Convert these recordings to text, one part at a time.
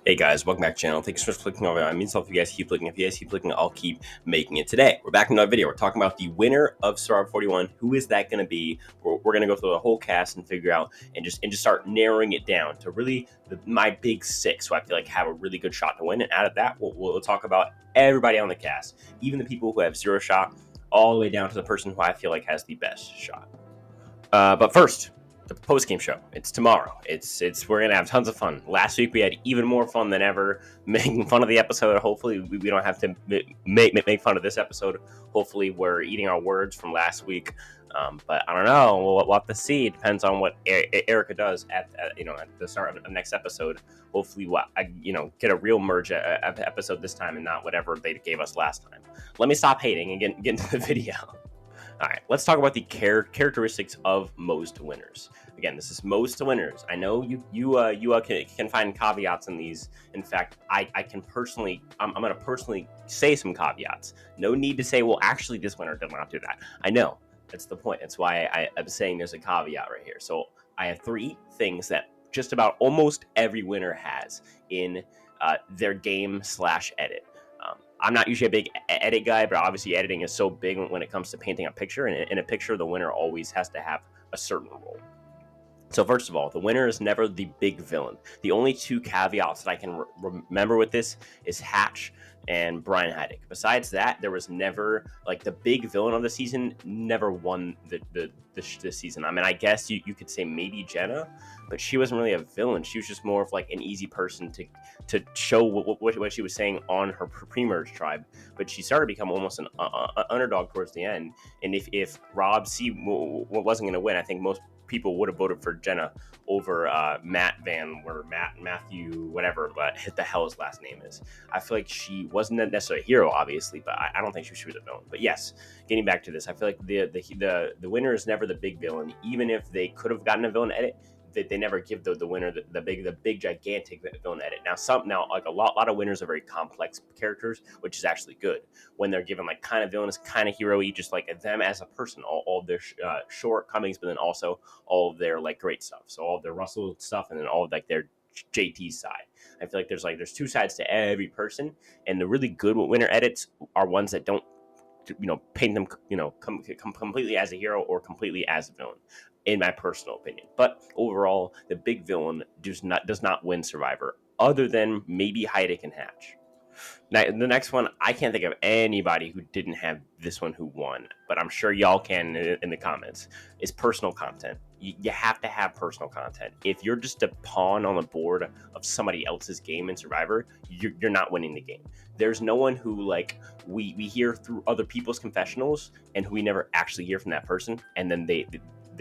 Hey guys, welcome back to the channel. Thanks so much for clicking over. I mean, if you guys keep clicking, if you guys keep clicking, I'll keep making it. Today, we're back in another video. We're talking about the winner of Survivor 41. Who is that going to be? We're going to go through the whole cast and figure out and just start narrowing it down to really my big six, who I feel like have a really good shot to win. And out of that, we'll talk about everybody on the cast, even the people who have zero shot, all the way down to the person who I feel like has the best shot. But first, the post-game show. It's tomorrow. We're gonna have tons of fun. Last week we had even more fun than ever, making fun of the episode. Hopefully we don't have to make fun of this episode. Hopefully we're eating our words from last week. But I don't know. We'll have to see. It depends on what Erica does at the start of the next episode. Hopefully, get a real merge episode this time and not whatever they gave us last time. Let me stop hating and get into the video. All right, let's talk about the characteristics of most winners. Again, this is most winners. I know you can find caveats in these. In fact, I'm going to personally say some caveats. No need to say, well, actually, this winner did not do that. I know. That's the point. That's why I'm saying there's a caveat right here. So I have 3 things that just about almost every winner has in their game/edit. I'm not usually a big edit guy, but obviously editing is so big when it comes to painting a picture. And in a picture, the winner always has to have a certain role. So first of all, the winner is never the big villain. The only 2 caveats that I can remember with this is Hatch and Brian Heidick. Besides that, there was never, like, the big villain of the season never won the season. I mean, I guess you could say maybe Jenna, but she wasn't really a villain. She was just more of like an easy person to show what she was saying on her pre-merge tribe. But she started to become almost an underdog towards the end. And if Rob C wasn't going to win, I think most people would have voted for Jenna over Matthew, whatever the hell his last name is. I feel like she wasn't necessarily a hero, obviously, but I don't think she was a villain. But yes, getting back to this, I feel like the winner is never the big villain. Even if they could have gotten a villain edit, they never give the winner the big gigantic villain edit. Now like a lot of winners are very complex characters, which is actually good when they're given like kind of villainous, kind of hero-y, just like them as a person, all of their shortcomings, but then also all of their like great stuff. So all of their Russell stuff, and then all of like their JT side. I feel like there's 2 sides to every person, and the really good winner edits are ones that don't paint them completely as a hero or completely as a villain, in my personal opinion. But overall, the big villain does not win Survivor, other than maybe Heidick and Hatch. Now, the next one, I can't think of anybody who didn't have this one who won, but I'm sure y'all can in the comments, is personal content. You have to have personal content. If you're just a pawn on the board of somebody else's game in Survivor, you're not winning the game. There's no one who, like, we hear through other people's confessionals and who we never actually hear from that person, and then they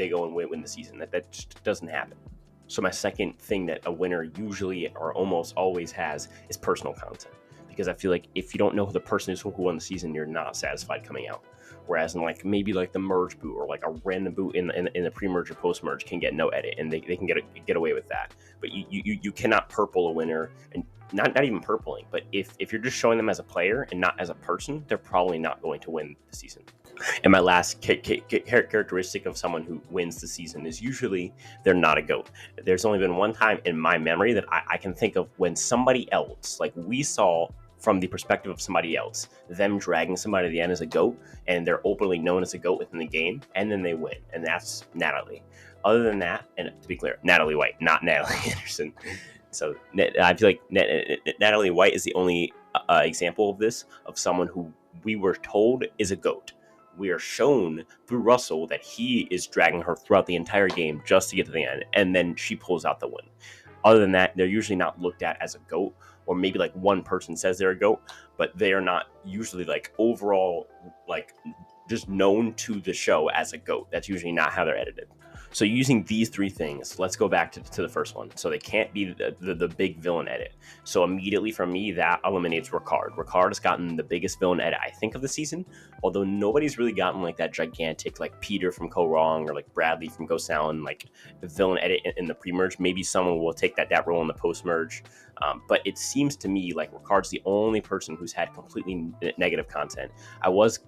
go and win the season. That just doesn't happen. So my second thing that a winner usually or almost always has is personal content. Because I feel like if you don't know who the person is who won the season, you're not satisfied coming out. Whereas in like maybe like the merge boot or like a random boot in the pre-merge or post-merge can get no edit, and they can get away with that. But you cannot purple a winner, and not even purpling. But if you're just showing them as a player and not as a person, they're probably not going to win the season. And my last characteristic of someone who wins the season is usually they're not a GOAT. There's only been one time in my memory that I can think of when somebody else, like we saw from the perspective of somebody else, them dragging somebody to the end as a GOAT, and they're openly known as a GOAT within the game, and then they win, and that's Natalie. Other than that, and to be clear, Natalie White, not Natalie Anderson. So I feel like Natalie White is the only example of this, of someone who we were told is a GOAT. We are shown through Russell that he is dragging her throughout the entire game just to get to the end, and then she pulls out the win. Other than that, they're usually not looked at as a GOAT, or maybe like one person says they're a GOAT, but they are not usually like overall like just known to the show as a GOAT. That's usually not how they're edited. So using these 3 things, let's go back to the first one. So they can't be the big villain edit. So immediately for me, that eliminates Ricard. Ricard has gotten the biggest villain edit, I think, of the season, although nobody's really gotten like that gigantic, like Peter from Go Wrong or like Bradley from Go Sound, like the villain edit in the pre-merge. Maybe someone will take that role in the post-merge. But it seems to me like Ricard's the only person who's had completely negative content. I was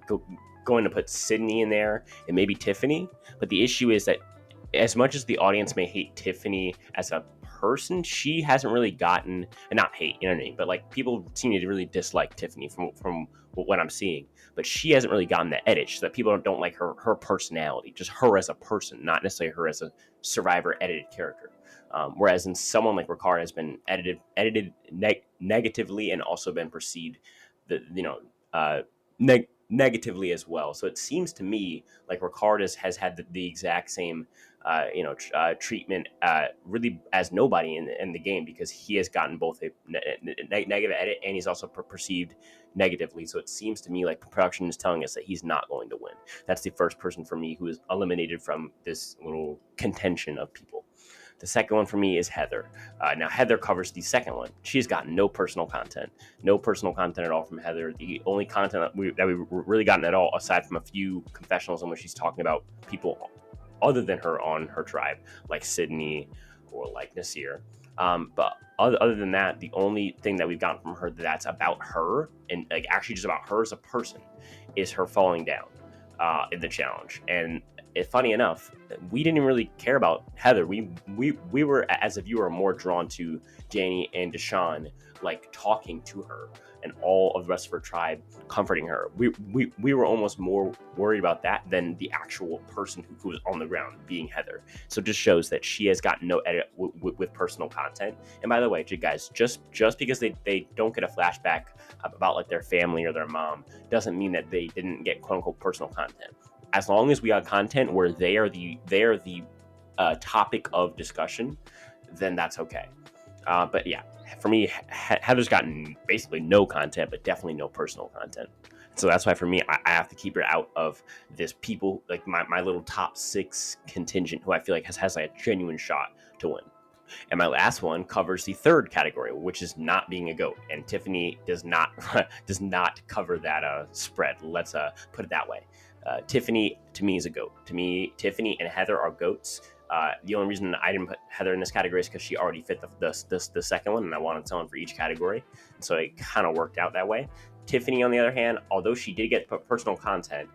going to put Sydney in there and maybe Tiffany, but the issue is that as much as the audience may hate Tiffany as a person, she hasn't really gotten, and not hate, you know what I mean, but like people seem to really dislike Tiffany from what I'm seeing, but she hasn't really gotten the edit, so that people don't like her personality, just her as a person, not necessarily her as a Survivor edited character. Whereas in someone like Ricard has been edited negatively and also been perceived, uh, negatively as well. So it seems to me like Ricard has had the exact same treatment really as nobody in the game, because he has gotten both a negative edit and he's also perceived negatively. So it seems to me like production is telling us that he's not going to win. That's the first person for me who is eliminated from this little contention of people. The second one for me is Heather. Now, Heather covers the second one. She's got no personal content at all from Heather. The only content that we've really gotten at all, aside from a few confessionals in which she's talking about people other than her on her tribe, like Sydney or like Nasir. But other than that, the only thing that we've gotten from her that's about her, and like actually just about her as a person, is her falling down in the challenge. And funny enough, we didn't really care about Heather. We were, as a viewer, more drawn to Danny and Deshawn, like talking to her, and all of the rest of her tribe comforting her. We were almost more worried about that than the actual person who was on the ground, being Heather. So it just shows that she has gotten no edit with personal content. And by the way, guys, just because they don't get a flashback about like their family or their mom doesn't mean that they didn't get quote unquote personal content. As long as we got content where they are the topic of discussion, then that's okay. But yeah, for me, Heather's gotten basically no content, but definitely no personal content. So that's why for me, I have to keep her out of this people, like my little top 6 contingent, who I feel like has like a genuine shot to win. And my last one covers the third category, which is not being a goat. And Tiffany does not cover that spread. Let's put it that way. Tiffany, to me, is a goat. To me, Tiffany and Heather are goats. The only reason I didn't put Heather in this category is because she already fit the second one, and I wanted someone for each category. And so it kind of worked out that way. Tiffany, on the other hand, although she did get personal content,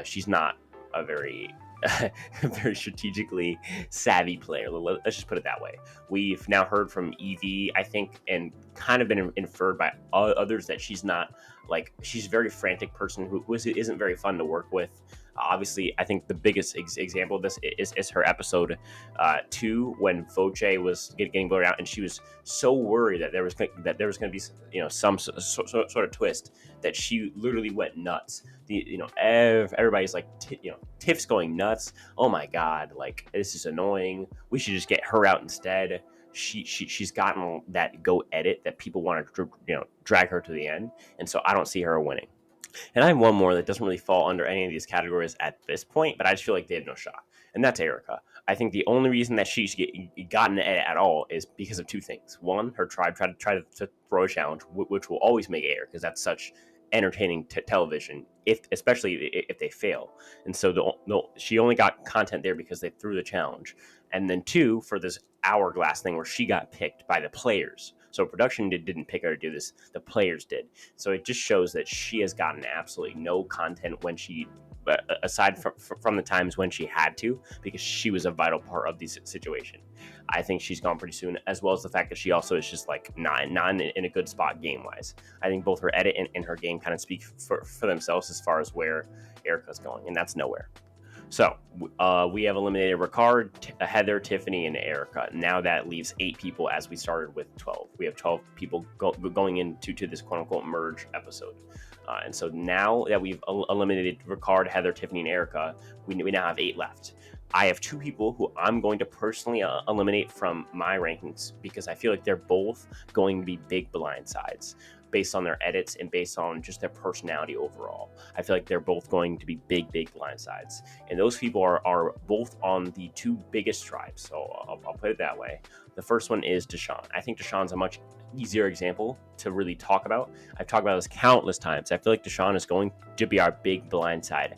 she's not a very very strategically savvy player. Let's just put it that way. We've now heard from Evie, I think, and kind of been inferred by others that she's not like, she's a very frantic person who isn't very fun to work with. Obviously, I think the biggest example of this is her episode 2, when Voce was getting voted out, and she was so worried that there was going to be some sort of twist that she literally went nuts. Everybody's like, Tiff's going nuts. Oh my god, like this is annoying. We should just get her out instead. She's gotten that go edit that people want to drag her to the end, and so I don't see her winning. And I have one more that doesn't really fall under any of these categories at this point, but I just feel like they have no shot. And that's Erica. I think the only reason that she's gotten it at all is because of 2 things. One, her tribe tried to throw a challenge, which will always make air, because that's such entertaining television, especially if they fail. And so she only got content there because they threw the challenge. And then 2, for this hourglass thing where she got picked by the players. So production didn't pick her to do this. The players did. So it just shows that she has gotten absolutely no content when she, aside from the times when she had to, because she was a vital part of the situation. I think she's gone pretty soon, as well as the fact that she also is just like not in a good spot game-wise. I think both her edit and her game kind of speak for themselves as far as where Erica's going, and that's nowhere. So we have eliminated Ricard, Heather, Tiffany, and Erica. Now that leaves 8 people, as we started with 12. We have 12 people going into this quote-unquote merge episode. And so now that we've eliminated Ricard, Heather, Tiffany, and Erica, we now have 8 left. I have 2 people who I'm going to personally eliminate from my rankings, because I feel like they're both going to be big blindsides based on their edits and based on just their personality overall. I feel like they're both going to be big blindsides. And those people are both on the 2 biggest tribes. So I'll put it that way. The first one is Deshawn. I think Deshawn's a much easier example to really talk about. I've talked about this countless times. I feel like Deshawn is going to be our big blindside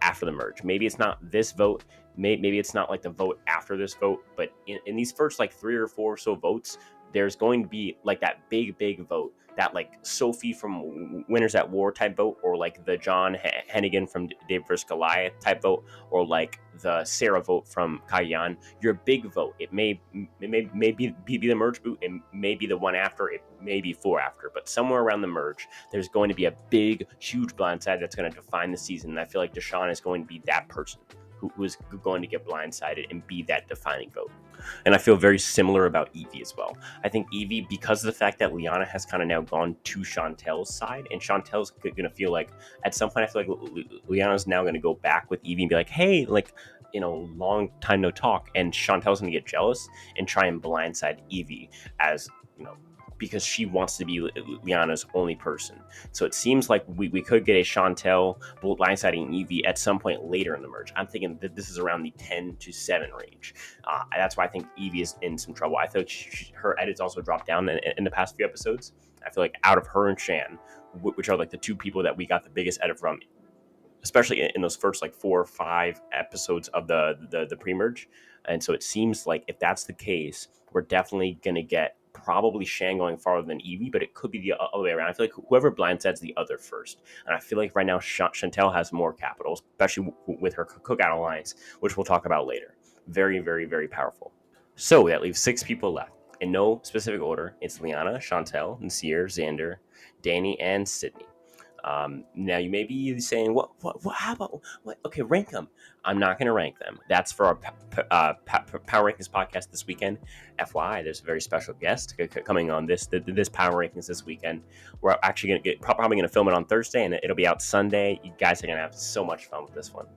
after the merge. Maybe it's not this vote. Maybe it's not like the vote after this vote. But in these first like 3 or 4 or so votes, there's going to be like that big vote, that like Sophie from Winners at War type vote, or like the John Hennigan from David vs. Goliath type vote, or like the Sarah vote from Kayan. Your big vote, it may be the merge boot, it may be the one after, it may be 4 after, but somewhere around the merge, there's going to be a big, huge blindside that's going to define the season. And I feel like Deshawn is going to be that person who is going to get blindsided and be that defining vote. And I feel very similar about Evie as well. I think Evie, because of the fact that Liana has kind of now gone to Chantel's side, and Chantel's going to feel like, at some point, I feel like Liana's now going to go back with Evie and be like, hey, like, long time no talk. And Chantel's going to get jealous and try and blindside Evie as, because she wants to be Liana's only person. So it seems like we could get a Chantel blindsiding Evie at some point later in the merge. I'm thinking that this is around the 10 to 7 range. That's why I think Evie is in some trouble. I feel like her edits also dropped down in the past few episodes. I feel like out of her and Shan, which are like the two people that we got the biggest edit from, especially in those first like 4 or 5 episodes of the pre-merge. And so it seems like if that's the case, we're definitely going to get probably Shan going farther than Evie, but it could be the other way around. I feel like whoever blindsides the other first. And I feel like right now Chantel has more capital, especially with her Cookout Alliance, which we'll talk about later. Very, very, very powerful. So that leaves 6 people left. In no specific order, it's Liana, Chantel, Nasir, Xander, Danny, and Sydney. Now you may be saying, what, how about, what? Okay, rank them. I'm not going to rank them. That's for our Power Rankings podcast this weekend. FYI, there's a very special guest coming on this Power Rankings this weekend. We're actually going to get, probably going to film it on Thursday, and it'll be out Sunday. You guys are going to have so much fun with this one.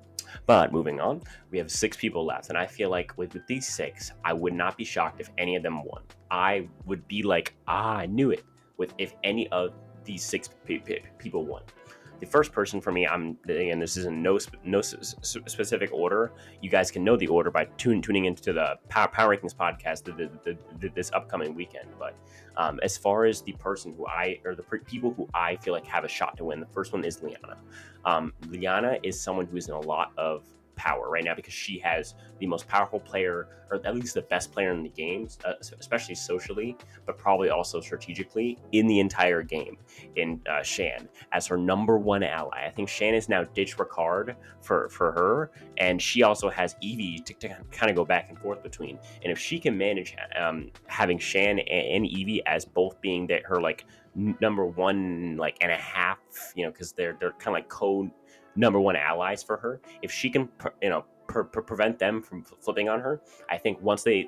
But moving on, we have 6 people left, and I feel like with these 6, I would not be shocked if any of them won. I would be like, I knew it, if any of these 6 people won. The first person for me, again, this is in no specific order. You guys can know the order by tuning into the Power Rankings podcast this upcoming weekend. But as far as the person people who I feel like have a shot to win, the first one is Liana. Liana is someone who is in a lot of power right now because she has the most powerful player, or at least the best player in the games, especially socially, but probably also strategically in the entire game, in Shan as her number 1 ally. I think Shan is now ditched Ricard for her, and she also has Evie to kind of go back and forth between. And if she can manage having Shan and Evie as both being her like number 1 like and a half, because they're kind of like number 1 allies for her. If she can, prevent them from flipping on her, I think once they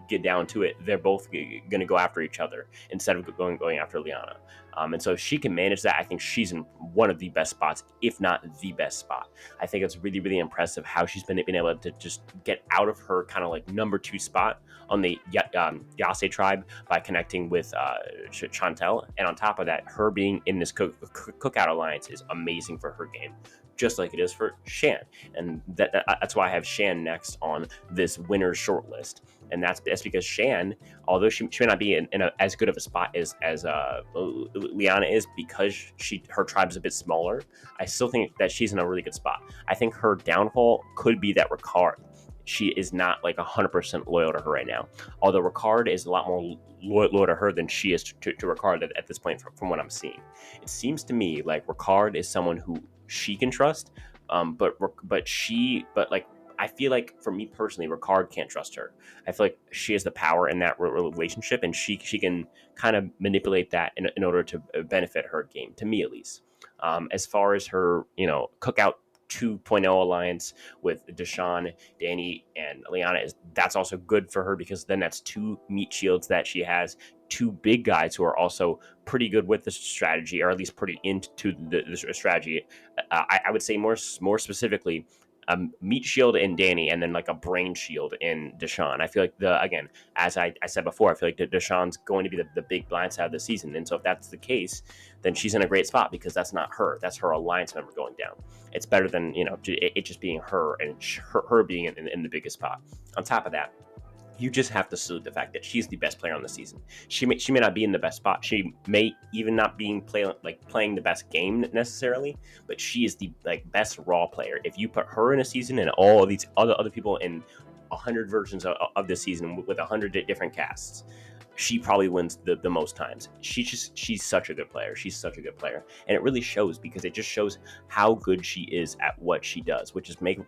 get down to it, they're both going to go after each other instead of going after Liana. And so if she can manage that, I think she's in one of the best spots, if not the best spot. I think it's really, really impressive how she's been able to just get out of her kind of like number 2 spot on the Yase tribe by connecting with Chantel. And on top of that, her being in this Cookout Alliance is amazing for her game, just like it is for Shan. And that's why I have Shan next on this winner's shortlist. And that's because Shan, although she may not be in as good of a spot as Liana is, because her tribe is a bit smaller, I still think that she's in a really good spot. I think her downfall could be that Ricard. She is not like 100% loyal to her right now. Although Ricard is a lot more loyal to her than she is to Ricard at this point from what I'm seeing. It seems to me like Ricard is someone who she can trust, but I feel like for me personally, Ricard can't trust her. I feel like she has the power in that relationship, and she can kind of manipulate that in order to benefit her game, to me at least. As far as her, Cookout 2.0 alliance with Deshawn, Danny, and Liana, that's also good for her, because then that's 2 meat shields that she has, 2 big guys who are also pretty good with the strategy, or at least pretty into the strategy. I would say more specifically, meat shield in Danny, and then like a brain shield in Deshawn. I feel like again, as I said before, I feel like Deshawn's going to be the big blindside of the season. And so if that's the case, then she's in a great spot, because that's not her. That's her alliance member going down. It's better than, it just being her, and her being in the biggest spot. On top of that, you just have to salute the fact that she's the best player on the season. She may not be in the best spot. She may even not be playing the best game necessarily, but she is the best raw player. If you put her in a season and all of these other people in 100 versions of this season with 100 different casts, she probably wins the most times. She's such a good player. She's such a good player, and it really shows because it just shows how good she is at what she does, which is make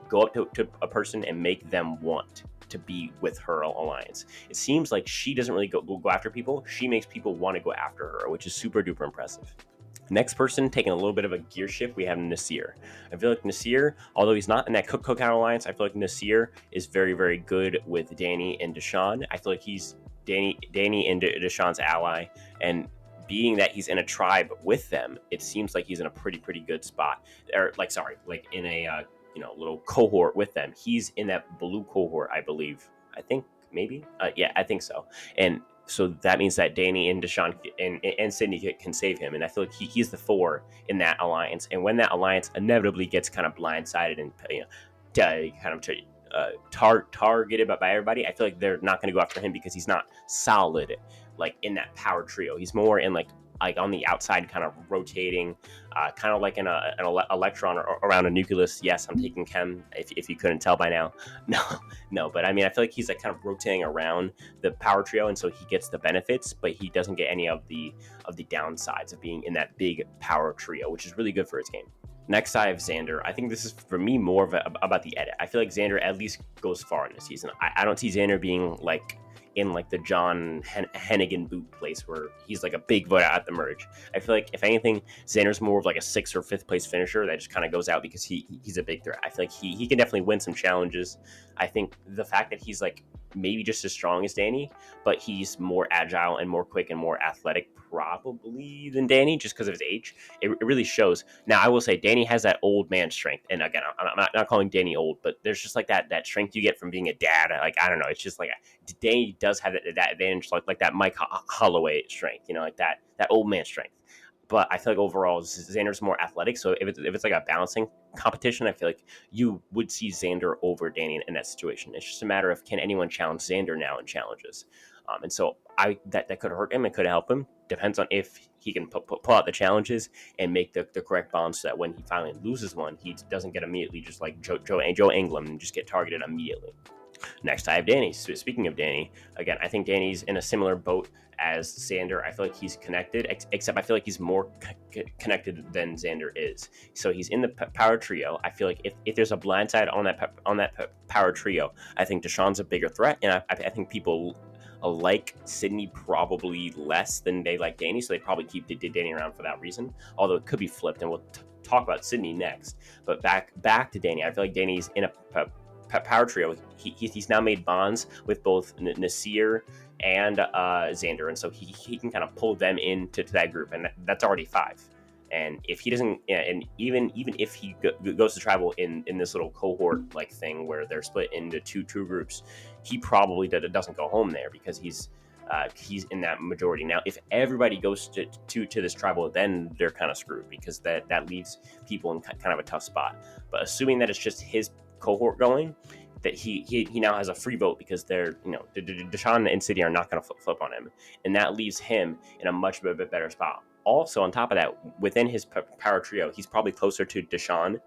go up to a person and make them want to be with her alliance. It seems like she doesn't really go after people. She makes people want to go after her, which is super duper impressive. Next person taking a little bit of a gear shift, we have Nasir. I feel like Nasir, although he's not in that Cookout Alliance, I feel like Nasir is very, very good with Danny and Deshawn. I feel like he's Danny and Deshawn's ally, and being that he's in a tribe with them, it seems like he's in a pretty good spot. Or like in a little cohort with them. He's in that blue cohort, I believe. I think maybe. Yeah, I think so. And so that means that Danny and Deshawn and Sydney can save him. And I feel like he's the 4 in that alliance. And when that alliance inevitably gets kind of blindsided and targeted by everybody, I feel like they're not going to go after him because he's not solid like in that power trio. He's more in like on the outside, kind of rotating, kind of like an electron around a nucleus. Yes, I'm taking chem, if you couldn't tell by now. No, but I mean, I feel like he's like kind of rotating around the power trio, and so he gets the benefits, but he doesn't get any of the downsides of being in that big power trio, which is really good for his game. Next, I have Xander. I think this is, for me, more of about the edit. I feel like Xander at least goes far in this season. I don't see Xander being like in like the John Hennigan boot place where he's like a big vote at the merge. I feel like if anything, Xander's more of like a 6th or 5th place finisher that just kind of goes out because he's a big threat. I feel like he can definitely win some challenges. I think the fact that he's like maybe just as strong as Danny, but he's more agile and more quick and more athletic probably than Danny just because of his age. It really shows. Now, I will say Danny has that old man strength. And again, I'm not calling Danny old, but there's just like that strength you get from being a dad. Like, I don't know. It's just like Danny does have that advantage, like that Mike Holloway strength, like that old man strength. But I feel like overall Xander's more athletic. So if it's like a balancing competition, I feel like you would see Xander over Danny in that situation. It's just a matter of can anyone challenge Xander now in challenges. And so that could hurt him. It could help him. Depends on if he can pull out the challenges and make the correct balance so that when he finally loses one, he doesn't get immediately just like Joe Anglem and just get targeted immediately. Next, I have Danny. So speaking of Danny, again, I think Danny's in a similar boat as Xander. I feel like he's connected, except I feel like he's more connected than Xander is. So he's in the power trio. I feel like if there's a blindside on that power trio, I think Deshawn's a bigger threat, and I think people like Sydney probably less than they like Danny, so they probably keep Danny around for that reason. Although it could be flipped, and we'll talk about Sydney next. But back to Danny, I feel like Danny's in a power trio. He's now made bonds with both Nasir and Xander, and so he can kind of pull them into that group, and that's already 5. And if he doesn't, and even if he goes to tribal in this little cohort like thing where they're split into two groups, he probably doesn't go home there because he's in that majority. Now, if everybody goes to this tribal, then they're kind of screwed because that leaves people in kind of a tough spot. But assuming that it's just his cohort going, that he now has a free vote because they're Deshawn and City are not going to flip on him, and that leaves him in a much bit better spot. Also, on top of that, within his power trio, he's probably closer to Deshawn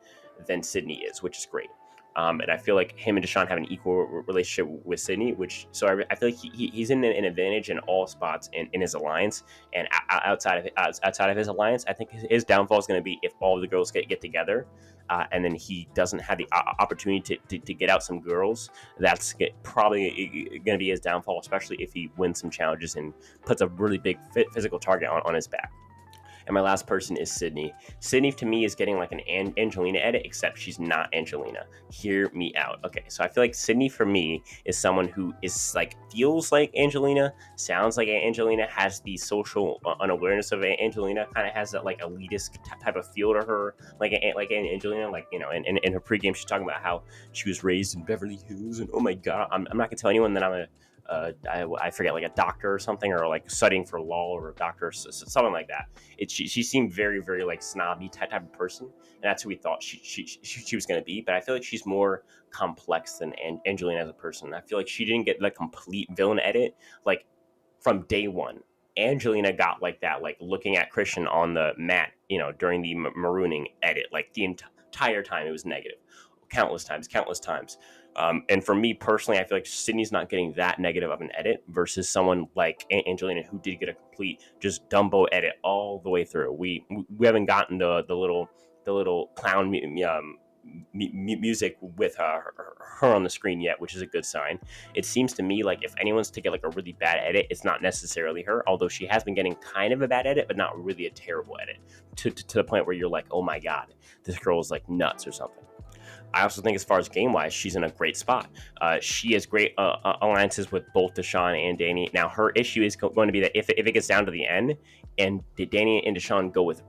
than Sydney is, which is great. And I feel like him and Deshawn have an equal relationship with Sydney, I feel like he's in an advantage in all spots in his alliance. And outside of his alliance, I think his downfall is going to be if all the girls get together, and then he doesn't have the opportunity to get out some girls. That's probably going to be his downfall, especially if he wins some challenges and puts a really big physical target on his back. And my last person is Sydney. Sydney, to me, is getting like an Angelina edit, except she's not Angelina. Hear me out. Okay, so I feel like Sydney, for me, is someone who is like, feels like Angelina, sounds like Angelina, has the social unawareness of Angelina, kind of has that like elitist type of feel to her, like Angelina, like, in her pregame, she's talking about how she was raised in Beverly Hills, and oh my God, I'm not gonna tell anyone that I'm I forget, like a doctor or something, or like studying for law, or a doctor, something like that. She seemed very, very like snobby type of person, and that's who we thought she was going to be. But I feel like she's more complex than Angelina as a person. I feel like she didn't get the complete villain edit like from day one. Angelina got like that, like looking at Christian on the mat, during the marooning edit, like the entire time it was negative, countless times. And for me personally, I feel like Sydney's not getting that negative of an edit versus someone like Angelina, who did get a complete just Dumbo edit all the way through. We haven't gotten the little clown music with her on the screen yet, which is a good sign. It seems to me like if anyone's to get like a really bad edit, it's not necessarily her, although she has been getting kind of a bad edit, but not really a terrible edit to the point where you're like, oh my god, this girl is like nuts or something. I also think as far as game-wise, she's in a great spot. She has great alliances with both Deshawn and Danny. Now, her issue is going to be that if it gets down to the end and Danny and Deshawn go with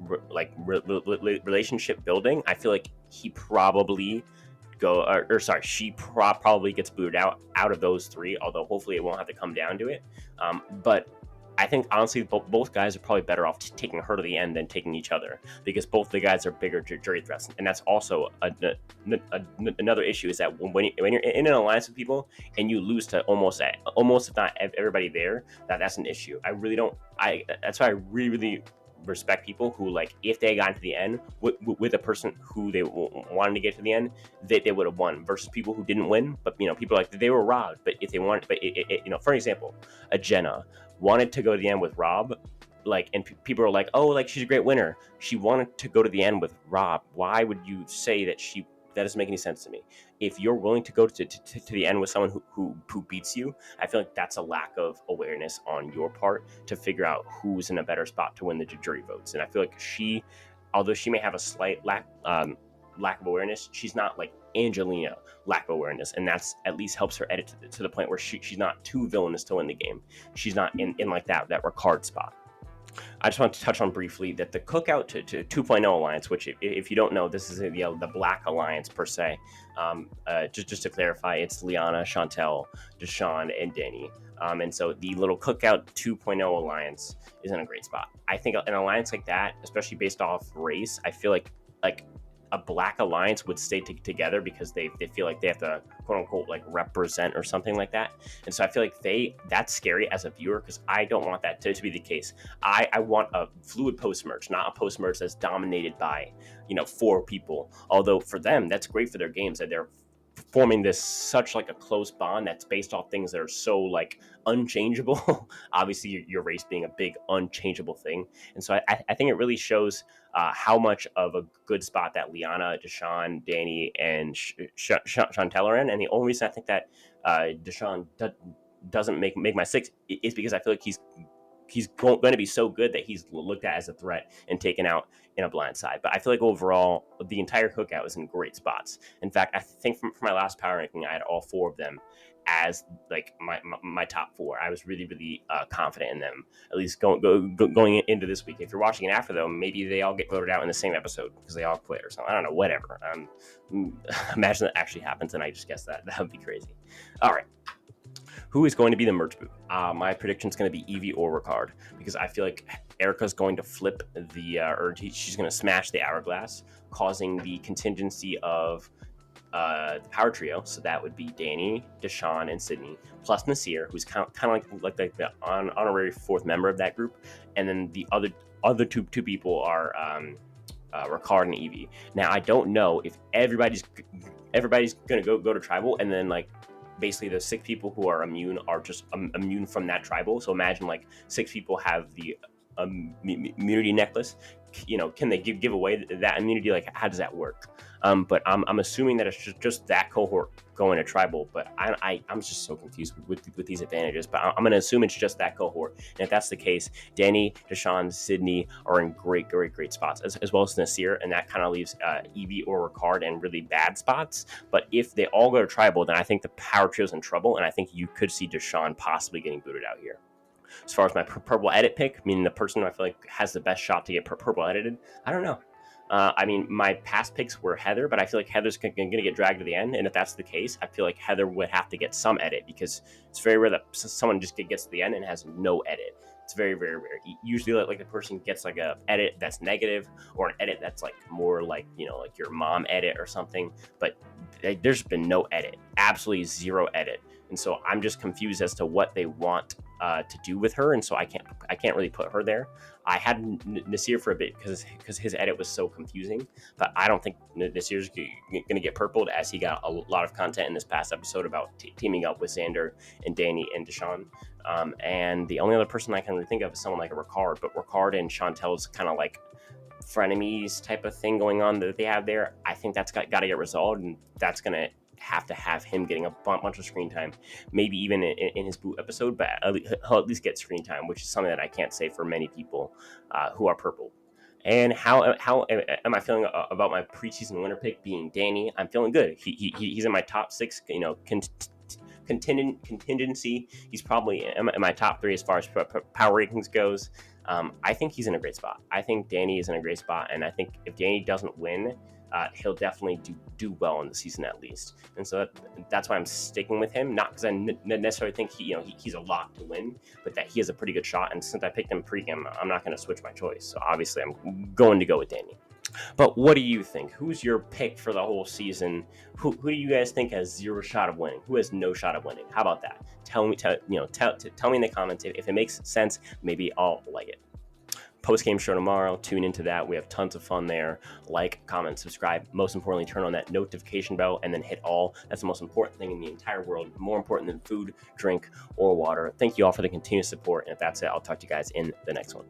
relationship building, I feel like he probably she probably gets booted out of those three, although hopefully it won't have to come down to it. But I think honestly, both guys are probably better off taking her to the end than taking each other, because both the guys are bigger jury threats, and that's also another issue. Is that when you're in an alliance with people and you lose to almost if not everybody there, that's an issue. That's why I really respect people who, like, if they got to the end with a person who they wanted to get to the end, they would have won, versus people who didn't win, but people like they were robbed. But if they wanted, for example, a Jenna wanted to go to the end with Rob, like, and people are like, oh, like, she's a great winner. She wanted to go to the end with Rob. Why would you say that that doesn't make any sense to me. If you're willing to go to the end with someone who beats you, I feel like that's a lack of awareness on your part to figure out who's in a better spot to win the jury votes. And I feel like although she may have a slight lack of awareness, she's not like Angelina lack of awareness, and that's at least helps her edit to the point where she's not too villainous to win the game. She's not in like that Ricard spot. I just want to touch on briefly that the cookout to 2.0 alliance, which if you don't know, this is the Black Alliance per se. Just to clarify, it's Liana, Chantel, Deshawn, and Danny. And so the little cookout 2.0 alliance is in a great spot. I think an alliance like that, especially based off race, I feel like a Black Alliance would stay together because they feel like they have to quote unquote like represent or something like that. And so I feel like that's scary as a viewer, because I don't want that to be the case. I want a fluid post merge, not a post merge that's dominated by 4 people. Although for them, that's great for their games, that they're forming this such like a close bond that's based off things that are so like unchangeable. Obviously your race being a big unchangeable thing. And so I think it really shows how much of a good spot that Liana, Deshawn, Danny, and Chantel are in. And the only reason I think that Deshawn doesn't make my 6 is because I feel like he's going to be so good that he's looked at as a threat and taken out in a Blindside. But I feel like overall, the entire cookout was in great spots. In fact, I think for my last power ranking, I had all 4 of them as like my top 4. I was really, really confident in them, at least going into this week. If you're watching it after, though, maybe they all get voted out in the same episode because they all quit or something. I don't know, whatever. Imagine that actually happens and I just guessed that. That would be crazy. All right. Who is going to be the merch boot? My prediction is going to be Evie or Ricard, because I feel like Erica's going to flip she's going to smash the hourglass, causing the contingency of the power trio. So that would be Danny, Deshawn, and Sydney, plus Nasir, who's kind of like the honorary 4th member of that group, and then the other two people are Ricard and Evie. Now I don't know if everybody's going to go to tribal, and then like basically the 6 people who are immune are just immune from that tribal. So imagine like 6 people have the immunity necklace. Can they give away that immunity? Like, how does that work? But I'm assuming that it's just that cohort going to tribal. But I'm just so confused with these advantages. But I'm going to assume it's just that cohort. And if that's the case, Danny, Deshawn, Sydney are in great spots, as well as Nasir. And that kind of leaves Evie or Ricard in really bad spots. But if they all go to tribal, then I think the power trio's in trouble. And I think you could see Deshawn possibly getting booted out here. As far as my purple edit pick, meaning the person who I feel like has the best shot to get purple edited, I don't know. My past picks were Heather, but I feel like Heather's going to get dragged to the end. And if that's the case, I feel like Heather would have to get some edit, because it's very rare that someone just gets to the end and has no edit. It's very, very rare. Usually like the person gets like a edit that's negative, or an edit that's like more like, like your mom edit or something. But there's been no edit, absolutely 0 edit. And so I'm just confused as to what they want to do with her, and so I can't really put her there. I had Nasir for a bit because his edit was so confusing, but I don't think Nasir's going to get purpled, as he got a lot of content in this past episode about teaming up with Xander and Danny and Deshawn. And the only other person I can really think of is someone like a Ricard, but Ricard and Chantel's kind of like frenemies type of thing going on that they have there. I think that's got to get resolved, and that's going to have him getting a bunch of screen time, maybe even in his boot episode, but he'll at least get screen time, which is something that I can't say for many people who are purple. And how am I feeling about my preseason winner pick being Danny? I'm feeling good. He's in my top 6, contingency. He's probably in my top 3 as far as power rankings goes. I think he's in a great spot. I think Danny is in a great spot, and I think if Danny doesn't win, he'll definitely do well in the season at least. And so that's why I'm sticking with him, not because I necessarily think he's a lock to win, but that he has a pretty good shot. And since I picked him pre-game, I'm not going to switch my choice. So obviously I'm going to go with Danny. But what do you think? Who's your pick for the whole season? Who do you guys think has 0 shot of winning? Who has no shot of winning? How about that? Tell me in the comments if it makes sense. Maybe I'll like it. Post-game show tomorrow. Tune into that. We have tons of fun there. Like, comment, subscribe. Most importantly, turn on that notification bell and then hit all. That's the most important thing in the entire world. More important than food, drink, or water. Thank you all for the continued support. And if that's it, I'll talk to you guys in the next one.